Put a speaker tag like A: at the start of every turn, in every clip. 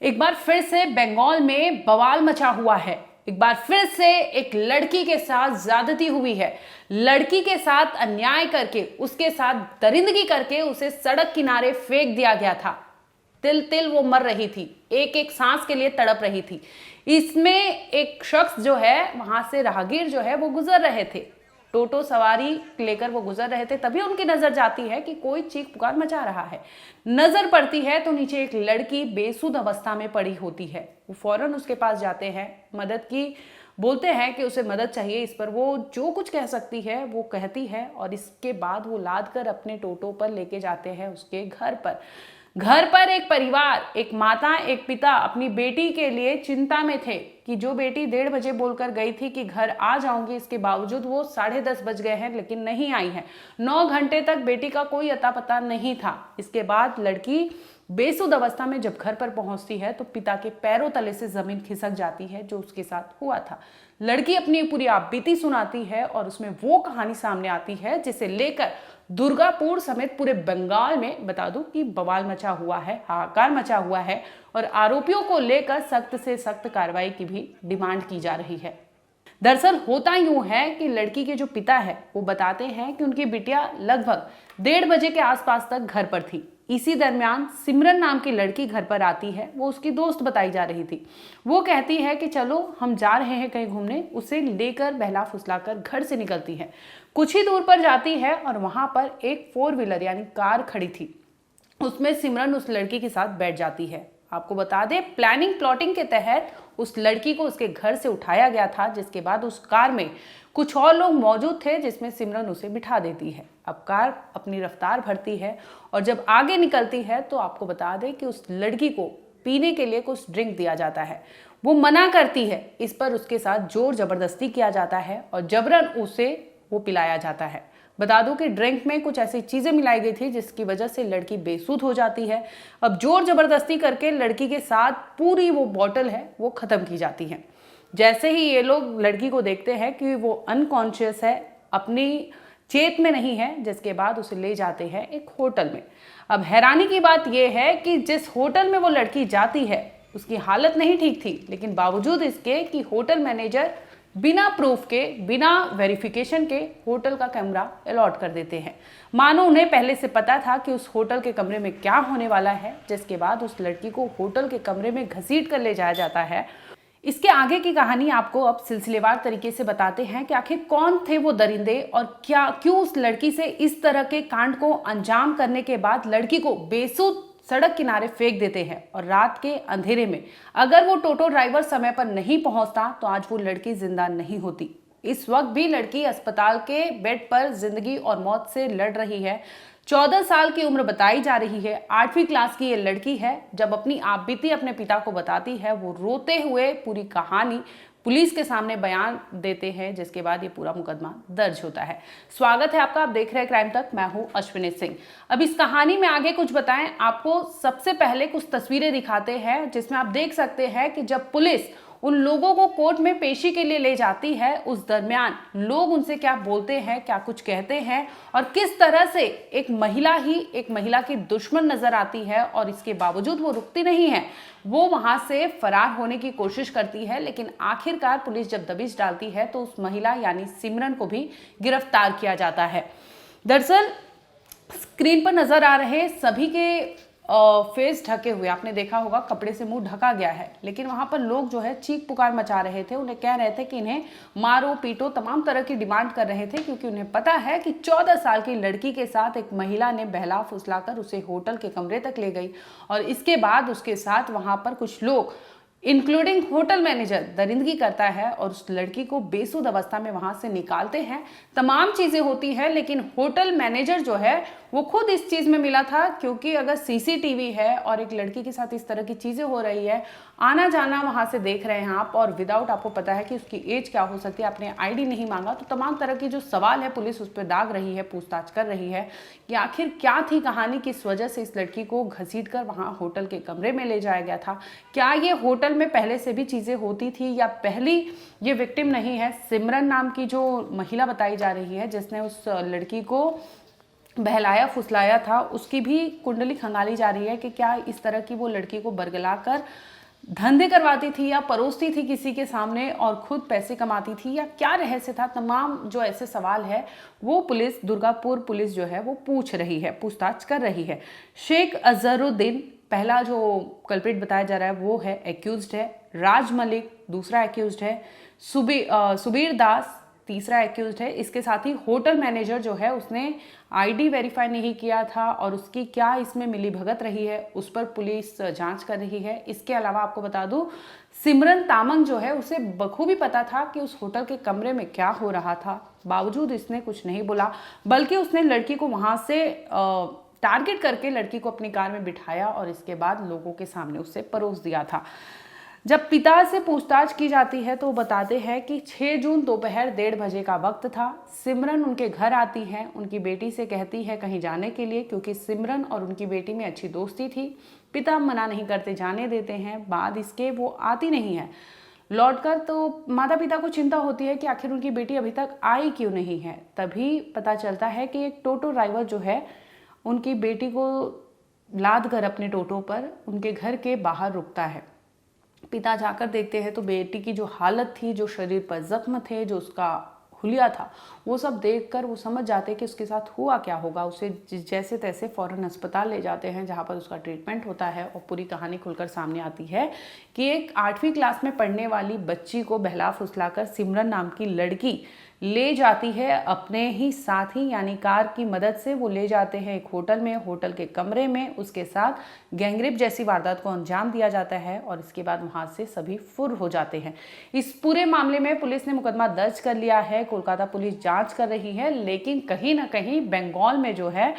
A: एक बार फिर से बंगाल में बवाल मचा हुआ है। एक बार फिर से एक लड़की के साथ ज्यादती हुई है। लड़की के साथ अन्याय करके, उसके साथ दरिंदगी करके उसे सड़क किनारे फेंक दिया गया था। तिल तिल वो मर रही थी, एक एक सांस के लिए तड़प रही थी। इसमें एक शख्स जो है, वहां से राहगीर जो है वो गुजर रहे थे, टोटो सवारी लेकर वो गुजर रहे थे। तभी उनकी नजर जाती है कि कोई चीख पुकार मचा रहा है। नजर पड़ती है तो नीचे एक लड़की बेसुध अवस्था में पड़ी होती है। वो फौरन उसके पास जाते हैं, मदद की बोलते हैं कि उसे मदद चाहिए। इस पर वो जो कुछ कह सकती है वो कहती है और इसके बाद वो लाद कर अपने टोटो पर लेके जाते हैं उसके घर पर। घर पर एक परिवार, एक माता, एक पिता अपनी बेटी के लिए चिंता में थे कि जो बेटी 1:30 बजे बोलकर गई थी कि घर आ जाऊंगी, इसके बावजूद वो 10:30 बज गए हैं लेकिन नहीं आई है। 9 घंटे तक बेटी का कोई अता पता नहीं था। इसके बाद लड़की बेसुध अवस्था में जब घर पर पहुंचती है तो पिता के पैरों तले से जमीन खिसक जाती है, जो उसके साथ हुआ था। लड़की अपनी पूरी आपबीती सुनाती है और उसमें वो कहानी सामने आती है जिसे लेकर दुर्गापुर समेत पूरे बंगाल में, बता दूं कि बवाल मचा हुआ है, हाहाकार मचा हुआ है और आरोपियों को लेकर सख्त से सख्त कार्रवाई की भी डिमांड की जा रही है। दरअसल होता यूं है कि लड़की के जो पिता है वो बताते हैं कि उनकी बिटिया लगभग 1:30 बजे के आसपास तक घर पर थी। इसी दरमियान सिमरन नाम की लड़की घर पर आती है। वो उसकी दोस्त बताई जा रही थी। वो कहती है कि चलो हम जा रहे हैं कहीं घूमने। उसे लेकर बहला फुसलाकर घर से निकलती है। कुछ ही दूर पर जाती है और वहां पर एक 4 व्हीलर यानी कार खड़ी थी। उसमें सिमरन उस लड़की के साथ बैठ जाती है। आपको बता दें, प्लानिंग प्लॉटिंग के तहत उस लड़की को उसके घर से उठाया गया था, जिसके बाद उस कार में कुछ और लोग मौजूद थे जिसमें सिमरन उसे बिठा देती है। अब कार अपनी रफ्तार भरती है और जब आगे निकलती है तो आपको बता दें कि उस लड़की को पीने के लिए कुछ ड्रिंक दिया जाता है। वो मना करती है। इस पर उसके साथ जोर जबरदस्ती किया जाता है और जबरन उसे वो पिलाया जाता है। बता दूं कि ड्रिंक में कुछ ऐसी चीजें मिलाई गई थी जिसकी वजह से लड़की बेसुध हो जाती है। अब जोर जबरदस्ती करके लड़की के साथ पूरी वो बॉटल है वो खत्म की जाती है। जैसे ही ये लोग लड़की को देखते हैं कि वो अनकॉन्शियस है, अपनी चेत में नहीं है, जिसके बाद उसे ले जाते हैं एक होटल में। अब हैरानी की बात यह है कि जिस होटल में वो लड़की जाती है उसकी हालत नहीं ठीक थी, लेकिन बावजूद इसके कि होटल मैनेजर बिना प्रूफ के, बिना वेरिफिकेशन के होटल का कैमरा अलॉट कर देते हैं। मानो उन्हें पहले से पता था कि उस होटल के कमरे में क्या होने वाला है। जिसके बाद उस लड़की को होटल के कमरे में घसीट कर ले जाया जाता है। इसके आगे की कहानी आपको अब सिलसिलेवार तरीके से बताते हैं कि आखिर कौन थे वो दरिंदे और क्यों उस लड़की से इस तरह के कांड को अंजाम करने के बाद लड़की को बेसुध सड़क किनारे फेंक देते हैं। और रात के अंधेरे में अगर वो टोटो ड्राइवर समय पर नहीं पहुंचता तो आज वो लड़की जिंदा नहीं होती। इस वक्त भी लड़की अस्पताल के बेड पर जिंदगी और मौत से लड़ रही है। 14 साल की उम्र बताई जा रही है। 8वीं क्लास की ये लड़की है। जब अपनी आपबीती अपने पिता को बताती है, वो रोते हुए पूरी कहानी पुलिस के सामने बयान देते हैं, जिसके बाद ये पूरा मुकदमा दर्ज होता है। स्वागत है आपका, आप देख रहे हैं क्राइम तक। मैं हूं अश्विनी सिंह। अब इस कहानी में आगे कुछ बताएं, आपको सबसे पहले कुछ तस्वीरें दिखाते हैं जिसमें आप देख सकते हैं कि जब पुलिस उन लोगों को कोर्ट में पेशी के लिए ले जाती है, उस दरमियान लोग उनसे क्या बोलते हैं, क्या कुछ कहते हैं और किस तरह से एक महिला की दुश्मन नजर आती है। और इसके बावजूद वो रुकती नहीं है, वो वहां से फरार होने की कोशिश करती है। लेकिन आखिरकार पुलिस जब दबिश डालती है तो उस महिला यानी सिमरन को भी गिरफ्तार किया जाता है। दरअसल स्क्रीन पर नजर आ रहे सभी के फेस ढके हुए, आपने देखा होगा कपड़े से मुंह ढका गया है, लेकिन वहां पर लोग जो है चीख पुकार मचा रहे थे। उन्हें कह रहे थे कि इन्हें मारो पीटो, तमाम तरह की डिमांड कर रहे थे, क्योंकि उन्हें पता है कि 14 साल की लड़की के साथ एक महिला ने बहला फुसलाकर उसे होटल के कमरे तक ले गई और इसके बाद उसके साथ वहां पर कुछ लोग इंक्लूडिंग होटल मैनेजर दरिंदगी करता है और उस लड़की को बेसुध अवस्था में वहां से निकालते हैं। तमाम चीजें होती है, लेकिन होटल मैनेजर जो है वो खुद इस चीज में मिला था, क्योंकि अगर सीसीटीवी है और एक लड़की के साथ इस तरह की चीजें हो रही है, आना जाना वहां से देख रहे हैं आप, और विदाउट आपको पता है कि उसकी एज क्या हो सकती है, आपने आईडी नहीं मांगा, तो तमाम तरह की जो सवाल है पुलिस उस पर दाग रही है, पूछताछ कर रही है कि आखिर क्या थी कहानी, किस वजह से इस लड़की को घसीट कर वहां होटल के कमरे में ले जाया गया था। क्या ये होटल में पहले से भी चीजें होती थी या पहली ये विक्टिम नहीं है। सिमरन नाम की जो महिला बताई जा रही है जिसने उस लड़की को बहलाया फुसलाया था, उसकी भी कुंडली खंगाली जा रही है कि क्या इस तरह की वो लड़की को बरगलाकर धंधे करवाती थी या परोसती थी किसी के सामने और खुद पैसे कमाती थी, या क्या रहस्य था। तमाम जो ऐसे सवाल है वो पुलिस, दुर्गापुर पुलिस जो है वो पूछ रही है, पूछताछ कर रही है। शेख अजहरुद्दीन पहला जो कल्प्रिट बताया जा रहा है वो है, एक्यूज्ड है। राज मलिक दूसरा एक्यूज्ड है। सुबीर दास तीसरा एक्यूज्ड है। इसके साथ ही होटल मैनेजर जो है उसने आईडी वेरीफाई नहीं किया था और उसकी क्या इसमें मिलीभगत रही है उस पर पुलिस जांच कर रही है। इसके अलावा आपको बता दूं, सिमरन तामंग जो है उसे बखूबी पता था कि उस होटल के कमरे में क्या हो रहा था, बावजूद इसने कुछ नहीं बोला, बल्कि उसने लड़की को वहां से टारगेट करके लड़की को अपनी कार में बिठाया और इसके बाद लोगों के सामने उसे परोस दिया था। जब पिता से पूछताछ की जाती है तो वो बताते हैं कि 6 जून दोपहर 1:30 बजे का वक्त था। सिमरन उनके घर आती है, उनकी बेटी से कहती है कहीं जाने के लिए, क्योंकि सिमरन और उनकी बेटी में अच्छी दोस्ती थी। पिता मना नहीं करते, जाने देते हैं। बाद इसके वो आती नहीं है लौटकर, तो माता पिता को चिंता होती है कि आखिर उनकी बेटी अभी तक आई क्यों नहीं है। तभी पता चलता है कि एक टोटो ड्राइवर जो है उनकी बेटी को लाद कर अपने टोटो पर उनके घर के बाहर रुकता है। पिता जाकर देखते हैं तो बेटी की जो हालत थी, जो शरीर पर जख्म थे, जो उसका हुलिया था, वो सब देखकर वो समझ जाते हैं कि उसके साथ हुआ क्या होगा। उसे जैसे तैसे फौरन अस्पताल ले जाते हैं जहाँ पर उसका ट्रीटमेंट होता है और पूरी कहानी खुलकर सामने आती है कि एक 8वीं क्लास में पढ़ने वाली बच्ची को बहला फुसलाकर सिमरन नाम की लड़की ले जाती है अपने ही साथी यानी कार की मदद से। वो ले जाते हैं एक होटल में, होटल के कमरे में उसके साथ गैंगरेप जैसी वारदात को अंजाम दिया जाता है और इसके बाद वहां से सभी फुर हो जाते हैं। इस पूरे मामले में पुलिस ने मुकदमा दर्ज कर लिया है, कोलकाता पुलिस जांच कर रही है, लेकिन कहीं ना कहीं बंगाल में जो है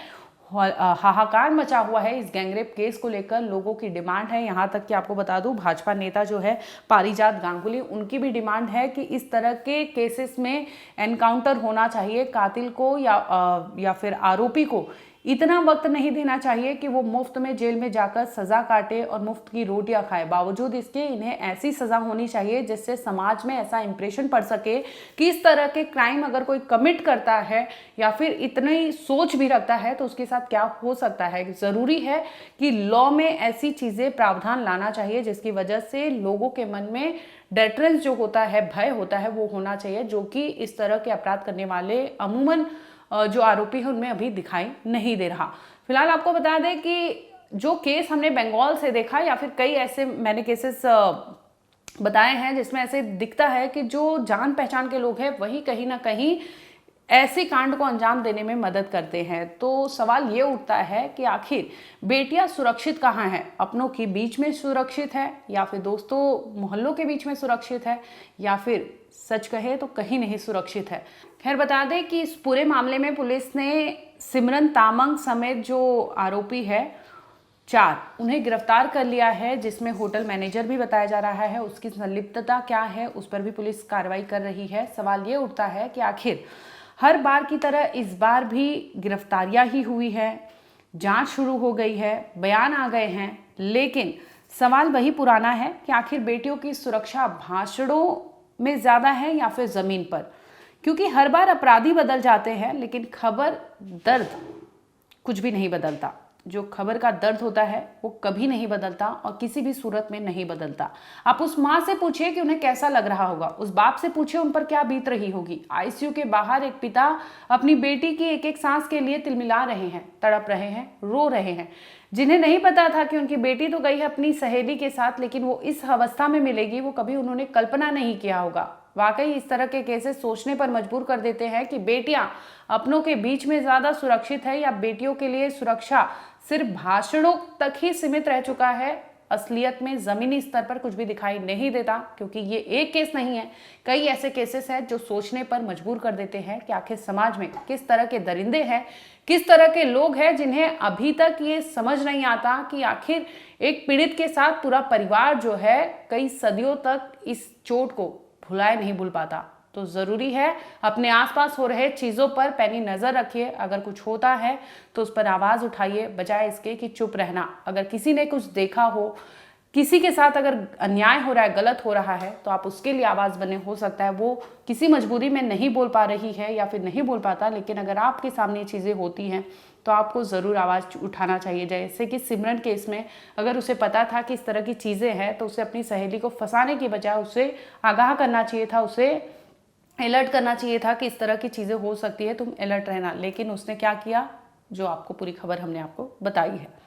A: हाहाकार मचा हुआ है इस गैंगरेप केस को लेकर। लोगों की डिमांड है, यहाँ तक कि आपको बता दूं भाजपा नेता जो है पारिजात गांगुली, उनकी भी डिमांड है कि इस तरह के केसेस में एनकाउंटर होना चाहिए। कातिल को या फिर आरोपी को इतना वक्त नहीं देना चाहिए कि वो मुफ्त में जेल में जाकर सजा काटे और मुफ्त की रोटियां खाए। बावजूद इसके इन्हें ऐसी सजा होनी चाहिए जिससे समाज में ऐसा इंप्रेशन पड़ सके कि इस तरह के क्राइम अगर कोई कमिट करता है या फिर इतनी सोच भी रखता है तो उसके साथ क्या हो सकता है। जरूरी है कि लॉ में ऐसी चीजें प्रावधान लाना चाहिए जिसकी वजह से लोगों के मन में डेटरेंस जो होता है, भय होता है, वो होना चाहिए, जो कि इस तरह के अपराध करने वाले अमूमन जो आरोपी है उनमें अभी दिखाई नहीं दे रहा। फिलहाल आपको बता दें कि जो केस हमने बंगाल से देखा या फिर कई ऐसे मैंने केसेस बताए हैं जिसमें ऐसे दिखता है कि जो जान पहचान के लोग हैं वही कहीं ना कहीं ऐसे कांड को अंजाम देने में मदद करते हैं। तो सवाल ये उठता है कि आखिर बेटियां सुरक्षित कहाँ हैं? अपनों के बीच में सुरक्षित है या फिर दोस्तों मोहल्लों के बीच में सुरक्षित है या फिर सच कहे तो कहीं नहीं सुरक्षित है। खैर बता दें कि इस पूरे मामले में पुलिस ने सिमरन तामंग समेत जो आरोपी है 4 उन्हें गिरफ्तार कर लिया है, जिसमें होटल मैनेजर भी बताया जा रहा है। उसकी संलिप्तता क्या है उस पर भी पुलिस कार्रवाई कर रही है। सवाल ये उठता है कि आखिर हर बार की तरह इस बार भी गिरफ्तारियां ही हुई है, जांच शुरू हो गई है, बयान आ गए हैं, लेकिन सवाल वही पुराना है कि आखिर बेटियों की सुरक्षा भाषणों में ज्यादा है या फिर जमीन पर। क्योंकि हर बार अपराधी बदल जाते हैं लेकिन खबर दर्द कुछ भी नहीं बदलता। जो खबर का दर्द होता है वो कभी नहीं बदलता और किसी भी सूरत में नहीं बदलता। आप उस माँ से पूछिए कि उन्हें कैसा लग रहा होगा, उस बाप से पूछिए उन पर क्या बीत रही होगी। आईसीयू के बाहर एक पिता अपनी बेटी की एक एक सांस के लिए तिलमिला रहे हैं, तड़प रहे हैं, रो रहे हैं, जिन्हें नहीं पता था कि उनकी बेटी तो गई है अपनी सहेली के साथ, लेकिन वो इस अवस्था में मिलेगी वो कभी उन्होंने कल्पना नहीं किया होगा। वाकई इस तरह के केसेस सोचने पर मजबूर कर देते हैं कि बेटियां अपनों के बीच में ज्यादा सुरक्षित है या बेटियों के लिए सुरक्षा सिर्फ भाषणों तक ही सीमित रह चुका है। असलियत में जमीनी स्तर पर कुछ भी दिखाई नहीं देता, क्योंकि ये एक केस नहीं है, कई ऐसे केसेस हैं जो सोचने पर मजबूर कर देते हैं कि आखिर समाज में किस तरह के दरिंदे हैं, किस तरह के लोग हैं जिन्हें अभी तक ये समझ नहीं आता कि आखिर एक पीड़ित के साथ पूरा परिवार जो है कई सदियों तक इस चोट को भुलाए नहीं भूल पाता। तो जरूरी है अपने आसपास हो रहे चीजों पर पैनी नजर रखिए। अगर कुछ होता है तो उस पर आवाज उठाइए, बजाय इसके कि चुप रहना। अगर किसी ने कुछ देखा हो, किसी के साथ अगर अन्याय हो रहा है, गलत हो रहा है, तो आप उसके लिए आवाज़ बने। हो सकता है वो किसी मजबूरी में नहीं बोल पा रही है या फिर नहीं बोल पाता, लेकिन अगर आपके सामने ये चीज़ें होती हैं तो आपको ज़रूर आवाज़ उठाना चाहिए। जैसे कि सिमरन केस में अगर उसे पता था कि इस तरह की चीज़ें हैं, तो उसे अपनी सहेली को फंसाने की बजाय उसे आगाह करना चाहिए था, उसे अलर्ट करना चाहिए था कि इस तरह की चीज़ें हो सकती है, तुम अलर्ट रहना। लेकिन उसने क्या किया, जो आपको पूरी खबर हमने आपको बताई है।